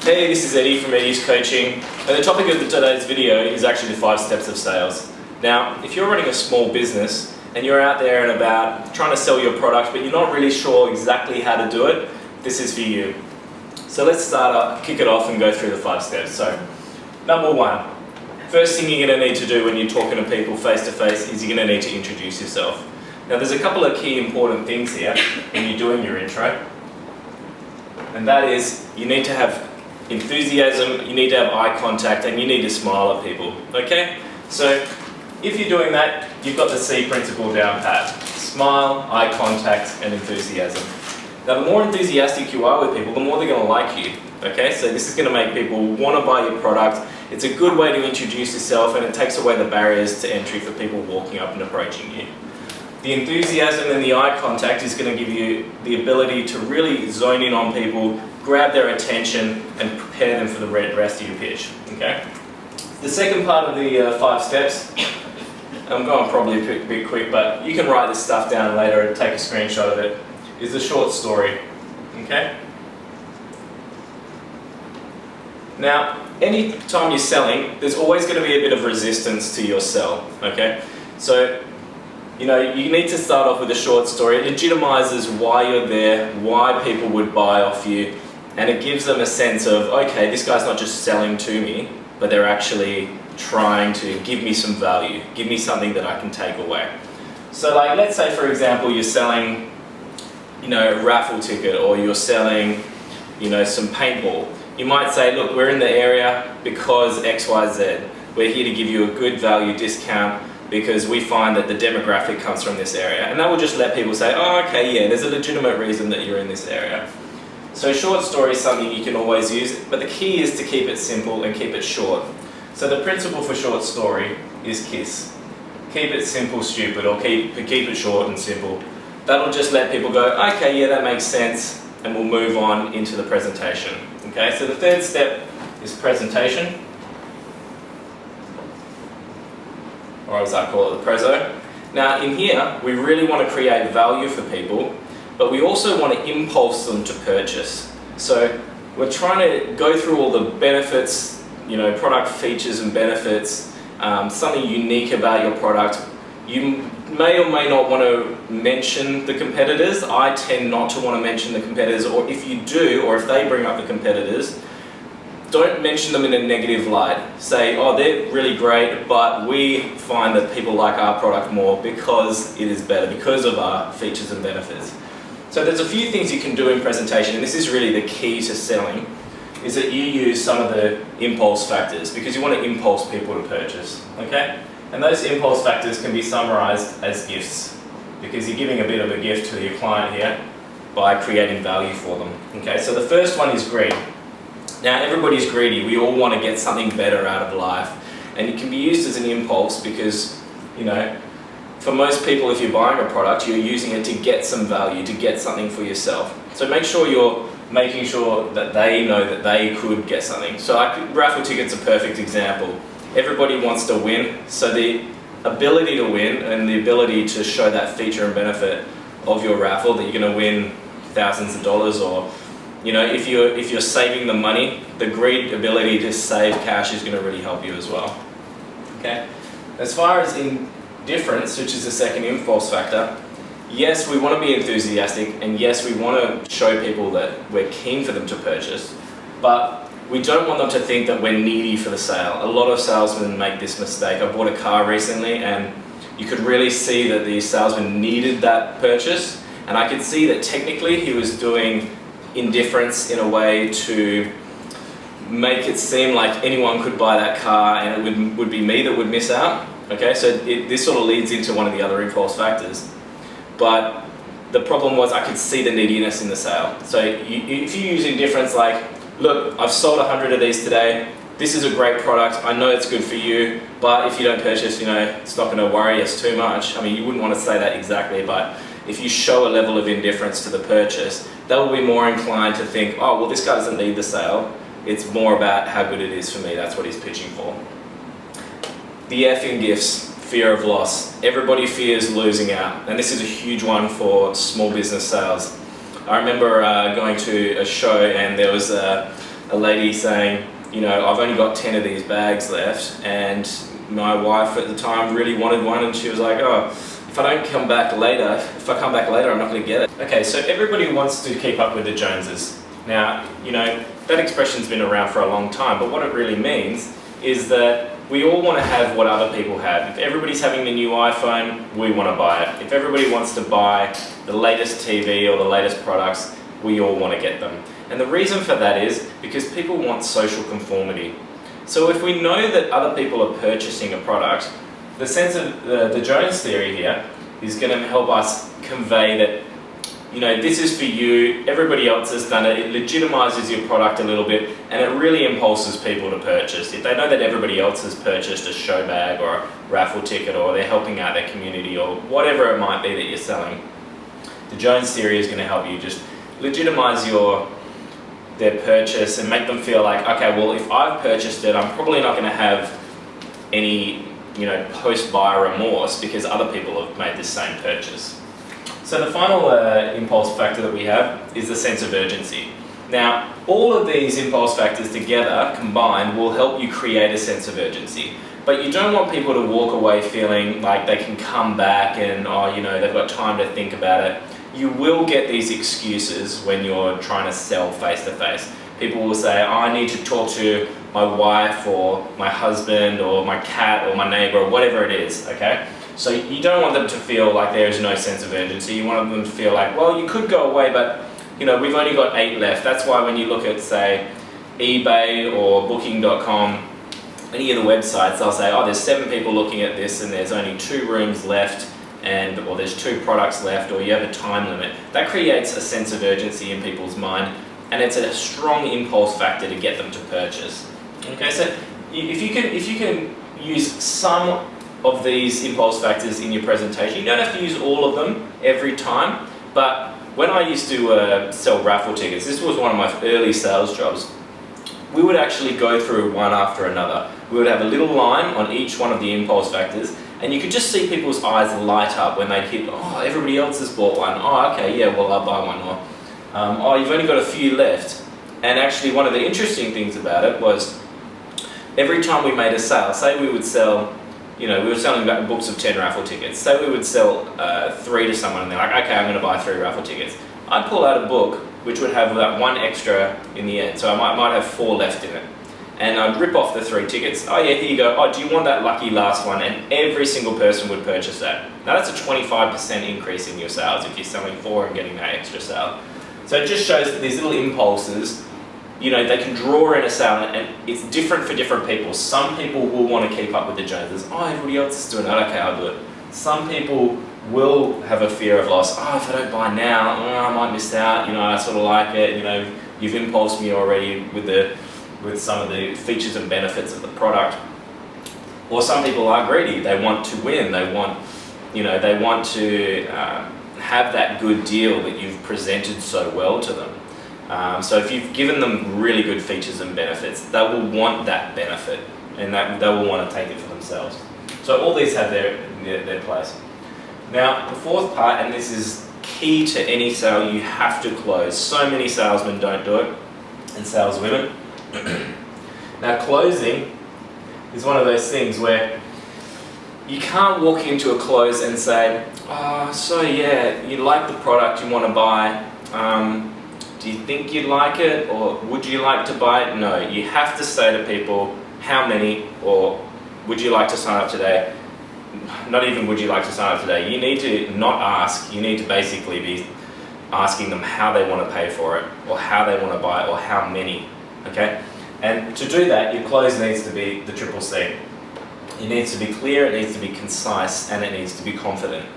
Hey, this is Eddie from Eddie's Coaching, and the topic of today's video is actually the 5 steps of sales. Now, if you're running a small business and you're out there and about trying to sell your product but you're not really sure exactly how to do it, this is for you. So let's kick it off and go through the 5 steps. So, number 1, first thing you're going to need to do when you're talking to people face to face is you're going to need to introduce yourself. Now, there's a couple of key important things here when you're doing your intro, and that is you need to have enthusiasm, you need to have eye contact, and you need to smile at people, okay? So if you're doing that, you've got the C principle down pat. Smile, eye contact, and enthusiasm. Now, the more enthusiastic you are with people, the more they're going to like you, okay? So this is going to make people want to buy your product. It's a good way to introduce yourself, and it takes away the barriers to entry for people walking up and approaching you. The enthusiasm and the eye contact is going to give you the ability to really zone in on people, grab their attention, and prepare them for the rest of your pitch, okay? The second part of the 5 steps, I'm going probably a bit quick, but you can write this stuff down later and take a screenshot of it, is the short story, okay? Now, any time you're selling, there's always going to be a bit of resistance to your sell, okay? So, you need to start off with a short story. It legitimizes why you're there, why people would buy off you, and it gives them a sense of, okay, this guy's not just selling to me, but they're actually trying to give me some value, give me something that I can take away. So like, let's say for example, you're selling, a raffle ticket, or you're selling, some paintball. You might say, look, we're in the area because XYZ. We're here to give you a good value discount because we find that the demographic comes from this area. And that will just let people say, oh, okay, yeah, there's a legitimate reason that you're in this area. So short story is something you can always use, but the key is to keep it simple and keep it short. So the principle for short story is KISS. Keep it simple, stupid, or keep it short and simple. That'll just let people go, okay, yeah, that makes sense, and we'll move on into the presentation. Okay, so the third step is presentation, or as I call it, the prezzo. Now in here, we really want to create value for people, but we also want to impulse them to purchase. So we're trying to go through all the benefits, product features and benefits, something unique about your product. You may or may not want to mention the competitors. I tend not to want to mention the competitors, or if you do, or if they bring up the competitors, don't mention them in a negative light. Say, oh, they're really great, but we find that people like our product more because it is better, because of our features and benefits. So there's a few things you can do in presentation, and this is really the key to selling, is that you use some of the impulse factors, because you want to impulse people to purchase, okay? And those impulse factors can be summarized as gifts, because you're giving a bit of a gift to your client here by creating value for them, okay? So the first one is greed. Now, everybody's greedy. We all want to get something better out of life, and it can be used as an impulse because, for most people, if you're buying a product, you're using it to get some value, to get something for yourself. So make sure you're making sure that they know that they could get something. So raffle tickets are a perfect example. Everybody wants to win, so the ability to win and the ability to show that feature and benefit of your raffle, that you're going to win thousands of dollars, or if you're saving the money, the greed ability to save cash is going to really help you as well. Okay. As far as indifference, which is the second impulse factor, yes, we want to be enthusiastic, and yes, we want to show people that we're keen for them to purchase, but we don't want them to think that we're needy for the sale. A lot of salesmen make this mistake. I bought a car recently, and you could really see that the salesman needed that purchase, and I could see that technically he was doing indifference in a way to make it seem like anyone could buy that car and it would be me that would miss out. Okay, so this sort of leads into one of the other impulse factors. But the problem was I could see the neediness in the sale. So if you use indifference like, look, I've sold 100 of these today, this is a great product, I know it's good for you, but if you don't purchase, it's not going to worry us too much. I mean, you wouldn't want to say that exactly, but if you show a level of indifference to the purchase, they will be more inclined to think, oh, well, this guy doesn't need the sale. It's more about how good it is for me. That's what he's pitching for. The F in gifts, fear of loss. Everybody fears losing out, and this is a huge one for small business sales. I remember going to a show, and there was a lady saying, you know, I've only got 10 of these bags left, and my wife at the time really wanted one, and she was like, oh, if I come back later, I'm not going to get it. Okay, so everybody wants to keep up with the Joneses. Now, you know, that expression's been around for a long time, but what it really means is that we all want to have what other people have. If everybody's having the new iPhone, we want to buy it. If everybody wants to buy the latest TV or the latest products, we all want to get them. And the reason for that is because people want social conformity. So if we know that other people are purchasing a product, the sense of the Jones theory here is going to help us convey that, you know, this is for you, everybody else has done it, it legitimizes your product a little bit, and it really impulses people to purchase. If they know that everybody else has purchased a show bag or a raffle ticket, or they're helping out their community, or whatever it might be that you're selling, the Jones theory is going to help you just legitimize their purchase and make them feel like, okay, well, if I've purchased it, I'm probably not going to have any, you know, post-buy remorse because other people have made this same purchase. So the final impulse factor that we have is the sense of urgency. Now, all of these impulse factors together, combined, will help you create a sense of urgency. But you don't want people to walk away feeling like they can come back and, oh, you know, they've got time to think about it. You will get these excuses when you're trying to sell face-to-face. People will say, oh, I need to talk to my wife or my husband or my cat or my neighbor or whatever it is, okay? So you don't want them to feel like there is no sense of urgency. You want them to feel like, well, you could go away, but you know, we've only got 8 left. That's why when you look at, say, eBay or Booking.com, any of the websites, they'll say, oh, there's 7 people looking at this and there's only 2 rooms left, or there's 2 products left, or you have a time limit. That creates a sense of urgency in people's mind, and it's a strong impulse factor to get them to purchase. Okay, so if you can use some of these impulse factors in your presentation, you don't have to use all of them every time, but when I used to sell raffle tickets, this was one of my early sales jobs, we would actually go through one after another. We would have a little line on each one of the impulse factors, and you could just see people's eyes light up when they'd hit, oh, everybody else has bought one. Oh, okay, yeah, well, I'll buy one. Or, oh, you've only got a few left. And actually, one of the interesting things about it was every time we made a sale, say we would sell, you know, we were selling books of 10 raffle tickets. Say we would sell 3 to someone, and they're like, okay, I'm going to buy 3 raffle tickets. I'd pull out a book which would have that 1 extra in the end, so I might have 4 left in it. And I'd rip off the 3 tickets. Oh yeah, here you go. Oh, do you want that lucky last one? And every single person would purchase that. Now that's a 25% increase in your sales if you're selling 4 and getting that extra sale. So it just shows that these little impulses, you know, they can draw in a sale, and it's different for different people. Some people will want to keep up with the Joneses. Oh, everybody else is doing that, okay, I'll do it. Some people will have a fear of loss. Oh, if I don't buy now, I might miss out, you know, I sort of like it, you know, you've impulsed me already with some of the features and benefits of the product. Or some people are greedy, they want to win, they want to have that good deal that you've presented so well to them. So if you've given them really good features and benefits, they will want that benefit, and that they will want to take it for themselves. So all these have their place. Now, the fourth part, and this is key to any sale you have to close. So many salesmen don't do it, and saleswomen. Now, closing is one of those things where you can't walk into a close and say, oh, so yeah, you like the product you want to buy. Do you think you'd like it, or would you like to buy it? No, you have to say to people, how many, or would you like to sign up today? Not even would you like to sign up today. You need to not ask, you need to basically be asking them how they want to pay for it, or how they want to buy it, or how many, okay? And to do that, your close needs to be the triple C. It needs to be clear, it needs to be concise, and it needs to be confident.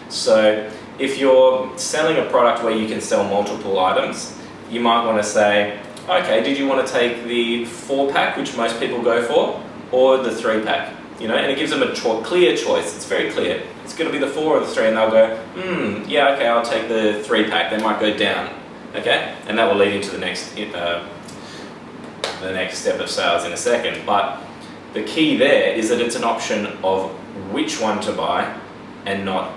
So if you're selling a product where you can sell multiple items, you might want to say, okay, did you want to take the 4-pack, which most people go for, or the 3-pack? You know, and it gives them a clear choice. It's very clear. It's going to be the 4 or the 3, and they'll go, yeah, okay, I'll take the 3-pack. They might go down, okay, and that will lead into the next step of sales in a second. But the key there is that it's an option of which one to buy, and not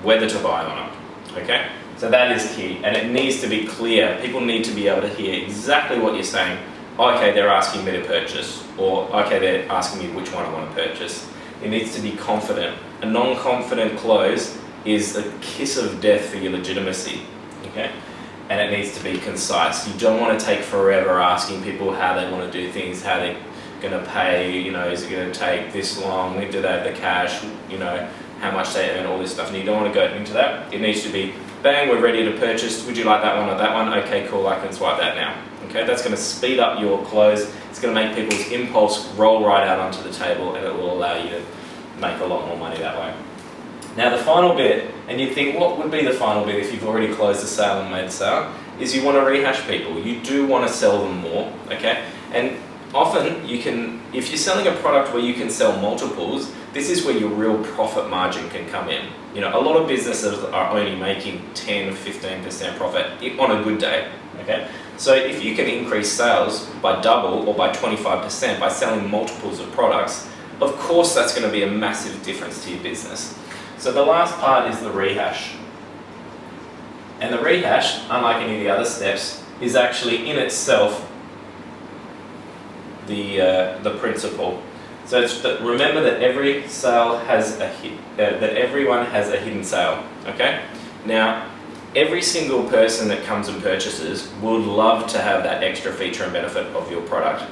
whether to buy or not. Okay, so that is key, and it needs to be clear. People need to be able to hear exactly what you're saying okay, they're asking me to purchase, or okay, they're asking me which one I want to purchase. It needs to be confident. A non-confident close is a kiss of death for your legitimacy, okay? And it needs to be concise. You don't want to take forever asking people how they want to do things, how they're going to pay, you know, is it going to take this long, do they have the cash, you know, how much they earn, all this stuff. And you don't want to go into that. It needs to be, bang, we're ready to purchase. Would you like that one or that one? Okay, cool, I can swipe that now. Okay, that's going to speed up your close. It's going to make people's impulse roll right out onto the table, and it will allow you to make a lot more money that way. Now the final bit, and you'd think what would be the final bit if you've already closed the sale and made the sale, is you want to rehash people. You do want to sell them more, okay? And often you can, if you're selling a product where you can sell multiples, this is where your real profit margin can come in. You know, a lot of businesses are only making 10, 15% profit on a good day, okay? So if you can increase sales by double or by 25% by selling multiples of products, of course that's going to be a massive difference to your business. So the last part is the rehash. And the rehash, unlike any of the other steps, is actually in itself the principle. So it's remember that every sale has that everyone has a hidden sale. Okay. Now, every single person that comes and purchases would love to have that extra feature and benefit of your product.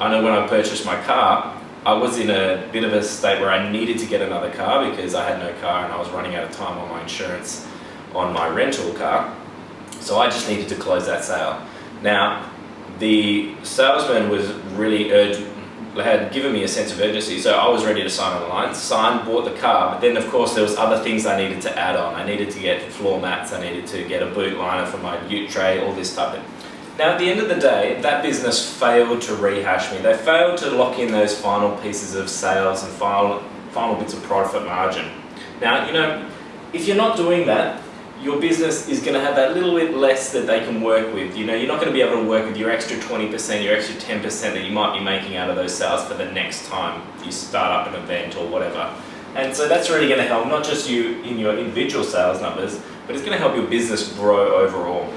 I know when I purchased my car, I was in a bit of a state where I needed to get another car because I had no car and I was running out of time on my insurance on my rental car. So I just needed to close that sale. Now, the salesman was really had given me a sense of urgency, so I was ready to sign on the line, bought the car, but then of course there was other things I needed to add on. I needed to get floor mats, I needed to get a boot liner for my ute tray, all this type of thing. Now at the end of the day, that business failed to rehash me. They failed to lock in those final pieces of sales and final bits of profit margin. Now, you know, if you're not doing that, your business is going to have that little bit less that they can work with. You know, you're not going to be able to work with your extra 20%, your extra 10% that you might be making out of those sales for the next time you start up an event or whatever. And so that's really going to help not just you in your individual sales numbers, but it's going to help your business grow overall.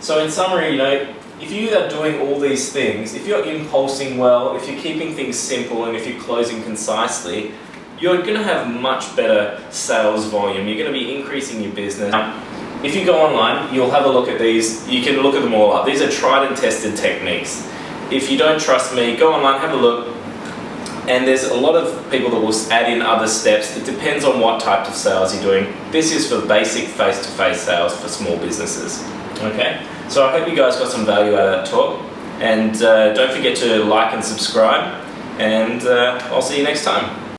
So in summary, you know, if you are doing all these things, if you're impulsing well, if you're keeping things simple, and if you're closing concisely, you're going to have much better sales volume. You're going to be increasing your business. Now, if you go online, you'll have a look at these. You can look at them all up. These are tried and tested techniques. If you don't trust me, go online, have a look. And there's a lot of people that will add in other steps. It depends on what type of sales you're doing. This is for basic face-to-face sales for small businesses. Okay? So I hope you guys got some value out of that talk. And don't forget to like and subscribe. And I'll see you next time.